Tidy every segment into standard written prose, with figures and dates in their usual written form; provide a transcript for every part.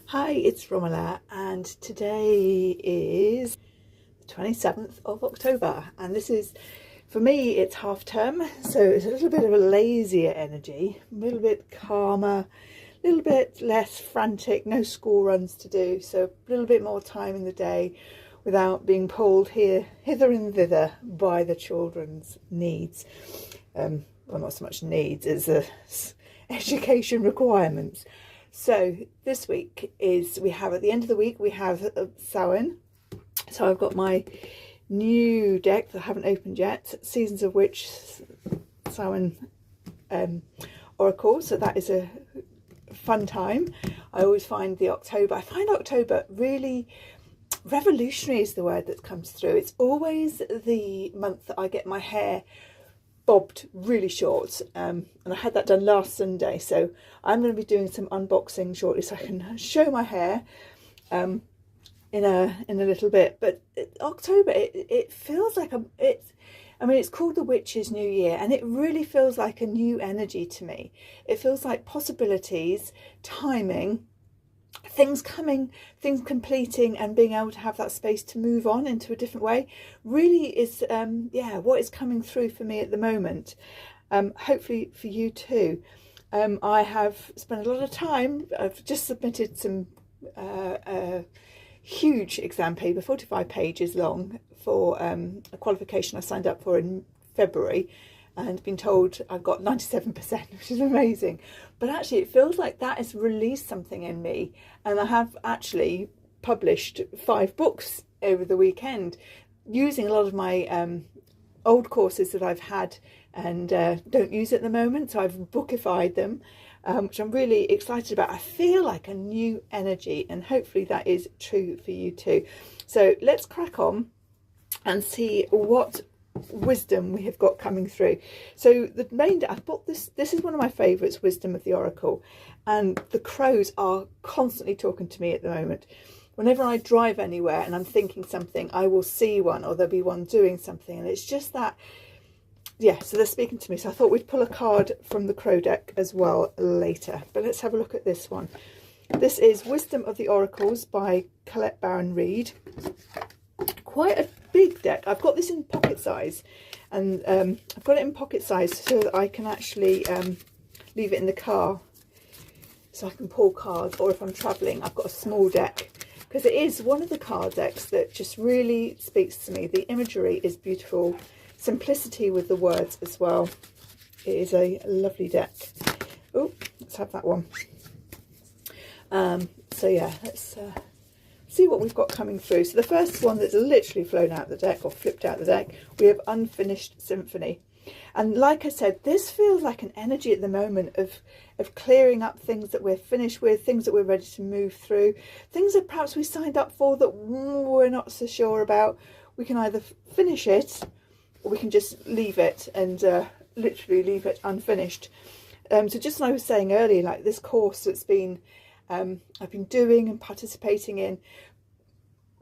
Hi, it's Romola, and today is the 27th of October, and this is, for me, it's half term, so it's a little bit of a lazier energy, a little bit calmer, a little bit less frantic, no school runs to do, so a little bit more time in the day without being pulled hither and thither by the children's needs. Well, not so much needs as education requirements. So this week we have at the end of the week we have Samhain. So I've got my new deck that I haven't opened yet, Seasons of Witch Samhain Oracle. So that is a fun time. I always find I find October really revolutionary is the word that comes through. It's always the month that I get my hair bobbed really short, and I had that done last Sunday, so I'm going to be doing some unboxing shortly so I can show my hair in a little bit. But October, it feels like it's called the Witch's New Year, and it really feels like a new energy to me. It feels like possibilities, timing, things coming, things completing, and being able to have that space to move on into a different way really is what is coming through for me at the moment. Hopefully for you too. I have spent a lot of time. I've just submitted some huge exam paper, 45 pages long, for a qualification I signed up for in February, and been told I've got 97%, which is amazing. But actually it feels like that has released something in me, and I have actually published 5 books over the weekend using a lot of my old courses that I've had and don't use at the moment. So I've bookified them, which I'm really excited about. I feel like a new energy, and hopefully that is true for you too. So let's crack on and see what wisdom we have got coming through. So the main, I bought this is one of my favorites, Wisdom of the Oracle, and the crows are constantly talking to me at the moment. Whenever I drive anywhere and I'm thinking something, I will see one, or there'll be one doing something, and it's just that, so they're speaking to me. So I thought we'd pull a card from the crow deck as well later, but let's have a look at this one. This is Wisdom of the Oracles by Colette Baron Reid. Quite a big deck. I've got this in pocket size, and I've got it in pocket size so that I can actually leave it in the car so I can pull cards, or if I'm traveling I've got a small deck, because it is one of the card decks that just really speaks to me. The imagery is beautiful, simplicity with the words as well. It is a lovely deck. Oh, let's have that one. So yeah, let's see what we've got coming through. So the first one that's literally flown out the deck, or flipped out the deck, we have Unfinished Symphony. And like I said, this feels like an energy at the moment of clearing up things that we're finished with, things that we're ready to move through, things that perhaps we signed up for that we're not so sure about. We can either finish it, or we can just leave it and literally leave it unfinished. So just as I was saying earlier, like this course that's been I've been doing and participating in,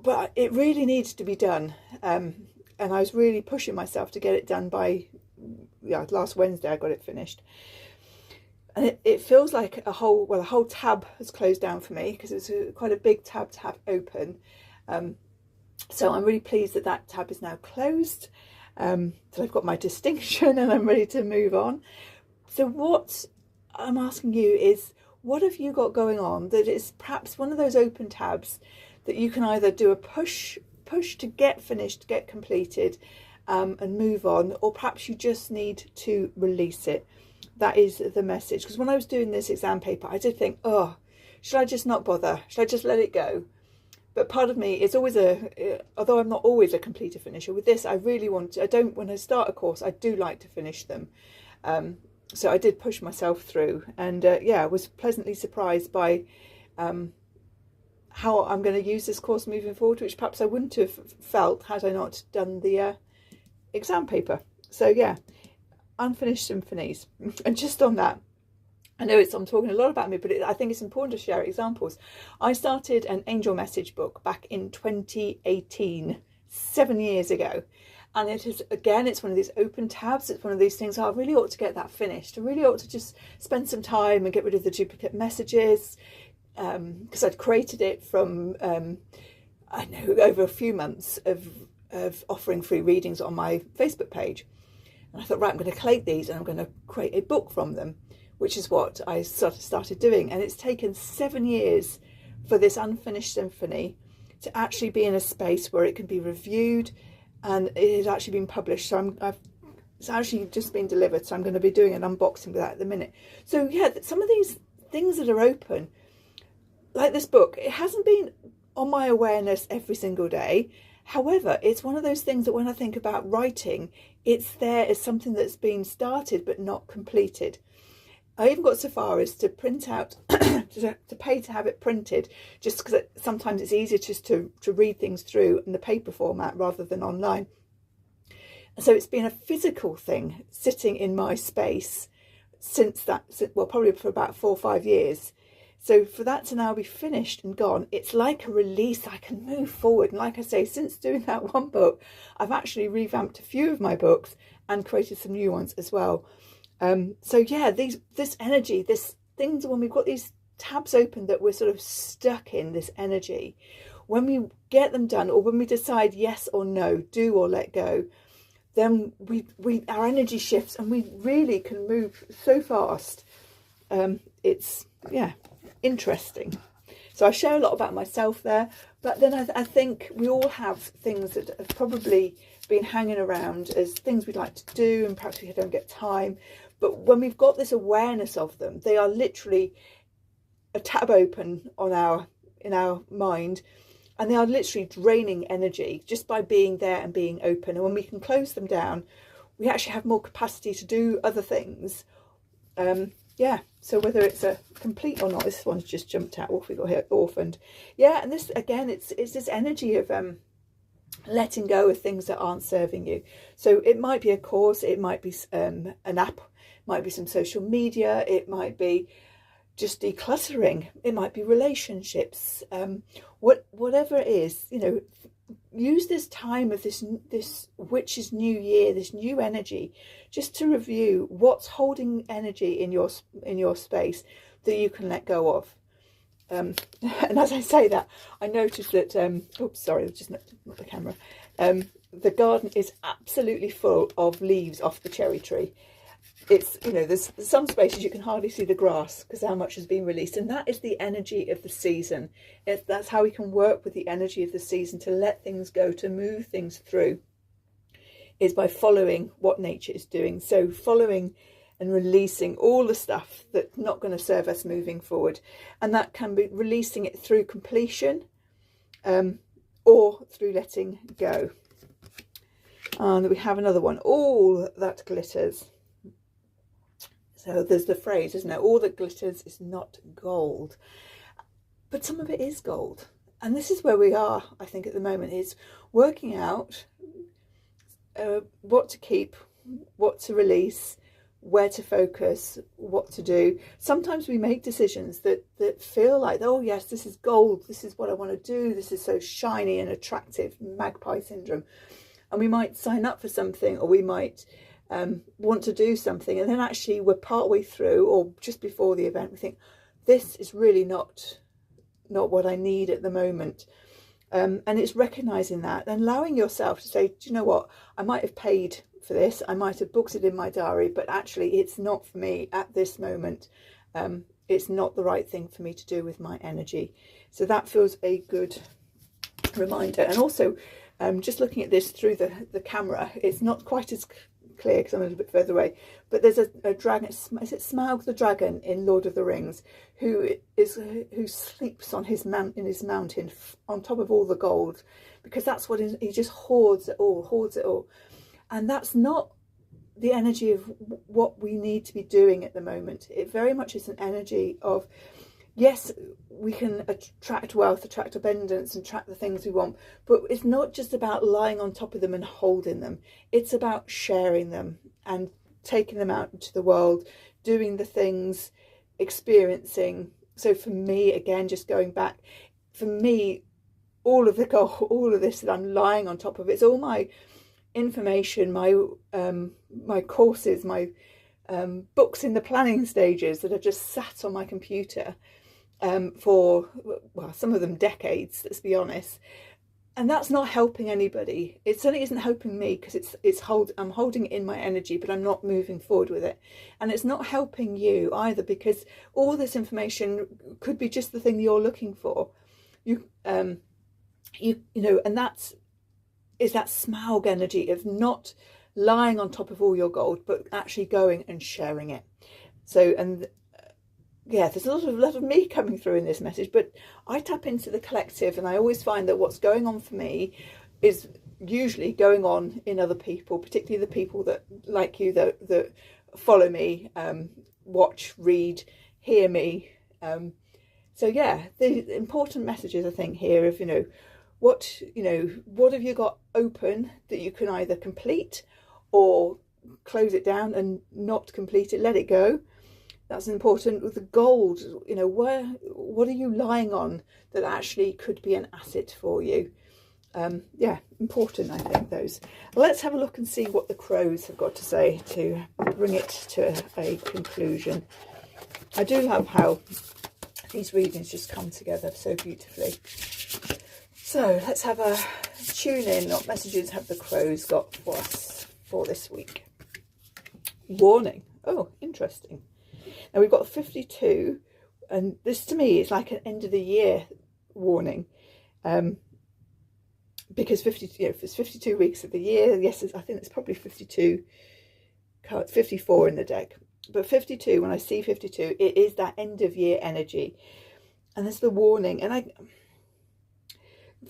but it really needs to be done, and I was really pushing myself to get it done by last Wednesday. I got it finished, and it feels like a whole tab has closed down for me, because it's quite a big tab to have open. So I'm really pleased that that tab is now closed, so I've got my distinction and I'm ready to move on. So what I'm asking you is, what have you got going on that is perhaps one of those open tabs that you can either do a push to get finished, get completed, and move on, or perhaps you just need to release it? That is the message. Because when I was doing this exam paper, I did think, oh, should I just not bother? Should I just let it go? But part of me is always although I'm not always a completer finisher, with this I really want to, when I start a course, I do like to finish them. So I did push myself through, and I was pleasantly surprised by how I'm going to use this course moving forward, which perhaps I wouldn't have felt had I not done the exam paper. So yeah, Unfinished Symphonies. And just on that, I know I'm talking a lot about me, but I think it's important to share examples. I started an angel message book back in 2018, 7 years ago. And it is, again, it's one of these open tabs. It's one of these things, I really ought to get that finished. I really ought to just spend some time and get rid of the duplicate messages, because I'd created it from, I know, over a few months of offering free readings on my Facebook page. And I thought, right, I'm going to collate these and I'm going to create a book from them, which is what I sort of started doing. And it's taken 7 years for this unfinished symphony to actually be in a space where it can be reviewed, and it has actually been published. So it's actually just been delivered. So I'm going to be doing an unboxing of that at the minute. So yeah, some of these things that are open, like this book, it hasn't been on my awareness every single day. However, it's one of those things that when I think about writing, it's there as something that's been started but not completed. I even got so far as to print out, to pay to have it printed, just because sometimes it's easier just to read things through in the paper format rather than online. And so it's been a physical thing sitting in my space since that, well, probably for about 4 or 5 years. So for that to now be finished and gone, it's like a release. I can move forward. And like I say, since doing that one book, I've actually revamped a few of my books and created some new ones as well. So yeah, this energy, this things, when we've got these tabs open that we're sort of stuck in this energy, when we get them done, or when we decide yes or no, do or let go, then our energy shifts and we really can move so fast. It's, yeah, interesting. So I share a lot about myself there, but then I think we all have things that have probably been hanging around as things we'd like to do, and perhaps we don't get time. But when we've got this awareness of them, they are literally a tab open in our mind, and they are literally draining energy just by being there and being open. And when we can close them down, we actually have more capacity to do other things. Yeah, so whether it's a complete or not, this one's just jumped out. What have we got here? Orphaned. Yeah, and this, again, it's this energy of letting go of things that aren't serving you. So it might be a course, it might be an app, it might be some social media, it might be just decluttering, it might be relationships, whatever it is, you know. Use this time of this witch's new year, this new energy, just to review what's holding energy in your space that you can let go of. And as I say that, I noticed that oops, sorry, just not the camera. The garden is absolutely full of leaves off the cherry tree. It's, you know, there's some spaces you can hardly see the grass because how much has been released, and that is the energy of the season. That's how we can work with the energy of the season, to let things go, to move things through, is by following what nature is doing. So following and releasing all the stuff that's not going to serve us moving forward, and that can be releasing it through completion, or through letting go. And we have another one, all that glitters. So there's the phrase, isn't it? All that glitters is not gold. But some of it is gold. And this is where we are, I think, at the moment, is working out what to keep, what to release, where to focus, what to do. Sometimes we make decisions that feel like, oh yes, this is gold, this is what I want to do, this is so shiny and attractive, magpie syndrome. And we might sign up for something, or we might want to do something, and then actually we're partway through or just before the event, we think, this is really not what I need at the moment. And it's recognizing that and allowing yourself to say, do you know what, I might have paid for this, I might have booked it in my diary, but actually it's not for me at this moment. It's not the right thing for me to do with my energy. So that feels a good reminder. And also just looking at this through the camera, it's not quite as clear because I'm a little bit further away, but there's a dragon, is it Smaug the dragon in Lord of the Rings, who sleeps on his mountain on top of all the gold, because that's what he just hoards it all. And that's not the energy of what we need to be doing at the moment. It very much is an energy of, yes, we can attract wealth, attract abundance, and attract the things we want, but it's not just about lying on top of them and holding them. It's about sharing them and taking them out into the world, doing the things, experiencing. So for me, again, just going back, for me, all of the gold, all of this that I'm lying on top of, it's all my information, my courses, my books in the planning stages that are just sat on my computer. for, well, some of them decades, let's be honest. And that's not helping anybody. It certainly isn't helping me, because I'm holding it in my energy, but I'm not moving forward with it. And it's not helping you either, because all this information could be just the thing you're looking for. You know, and that's that Smaug energy of not lying on top of all your gold, but actually going and sharing it. So, and yeah, there's a lot of me coming through in this message, but I tap into the collective, and I always find that what's going on for me is usually going on in other people, particularly the people that, like you, that follow me, watch, read, hear me. So yeah, the important messages I think here of, what have you got open that you can either complete or close it down and not complete it, let it go. That's important. With the gold, what are you lying on that actually could be an asset for you? Yeah, important, I think, those. Let's have a look and see what the crows have got to say to bring it to a conclusion. I do love how these readings just come together so beautifully. So let's have a tune in. What messages have the crows got for us for this week? Warning. Oh, interesting. Now we've got 52, and this to me is like an end of the year warning, because if it's 52 weeks of the year, yes, I think it's probably 52 cards, 54 in the deck, but 52, when I see 52, it is that end of year energy, and there's the warning. And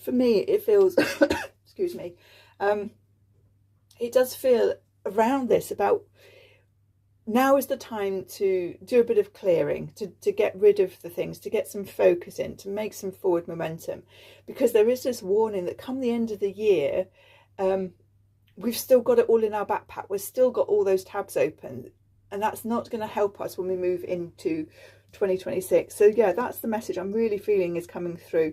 for me, it feels, excuse me, it does feel around this about, now is the time to do a bit of clearing, to get rid of the things, to get some focus in, to make some forward momentum, because there is this warning that come the end of the year, we've still got it all in our backpack. We've still got all those tabs open, and that's not going to help us when we move into 2026. So yeah, that's the message I'm really feeling is coming through.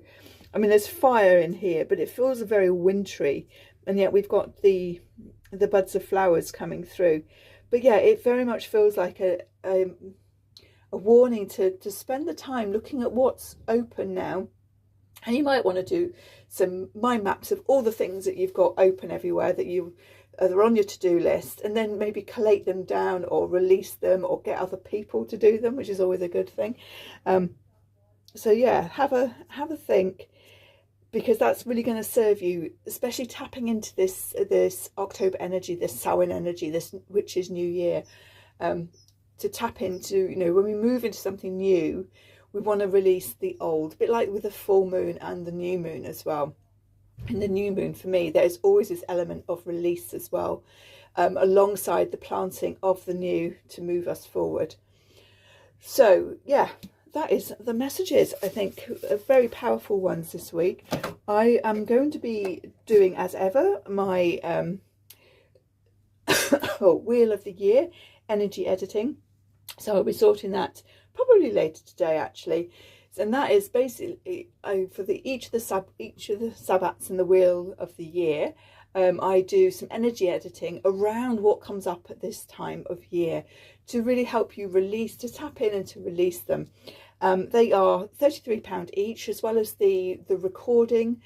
I mean, there's fire in here, but it feels very wintry, and yet we've got the buds of flowers coming through. But yeah, it very much feels like a warning to spend the time looking at what's open now. And you might want to do some mind maps of all the things that you've got open everywhere that are on your to-do list, and then maybe collate them down or release them or get other people to do them, which is always a good thing. So yeah, have a think, because that's really going to serve you, especially tapping into this October energy, this Samhain energy, this witch's new year, to tap into, when we move into something new, we want to release the old, a bit like with the full moon and the new moon as well. In the new moon, for me, there's always this element of release as well, alongside the planting of the new to move us forward. So yeah, that is the messages, I think, very powerful ones this week. I am going to be doing, as ever, my Wheel of the Year energy editing. So I'll be sorting that probably later today, actually. And that is basically for each of the Sabbats in the Wheel of the Year. I do some energy editing around what comes up at this time of year to really help you release, to tap in and to release them. They are £33 each, as well as the recording,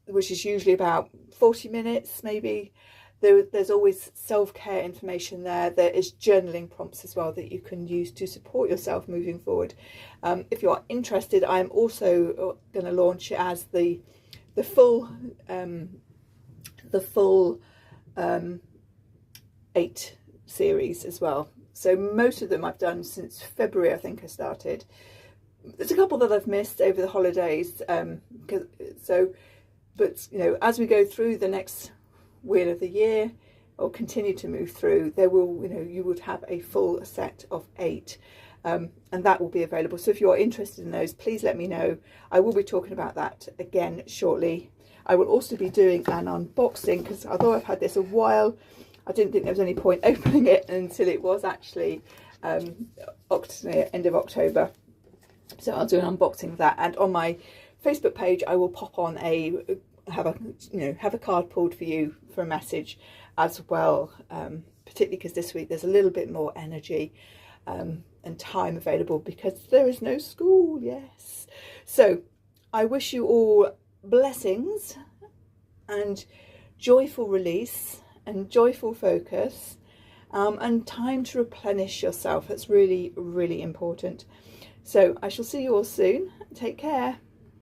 which is usually about 40 minutes maybe. There's always self-care information there. There is journaling prompts as well that you can use to support yourself moving forward. If you are interested, I am also going to launch it as the full 8 series as well. So most of them I've done since February, I think I started. There's a couple that I've missed over the holidays. But as we go through the next Wheel of the Year, or continue to move through, there will, you would have a full set of 8, and that will be available. So if you are interested in those, please let me know. I will be talking about that again shortly. I will also be doing an unboxing, because although I've had this a while, I didn't think there was any point opening it until it was actually end of October. So I'll do an unboxing of that, and on my Facebook page I will pop on have a card pulled for you for a message as well, particularly because this week there's a little bit more energy. and time available, because there is no school. Yes. So I wish you all blessings and joyful release and joyful focus, and time to replenish yourself. That's really, really important. So I shall see you all soon. Take care.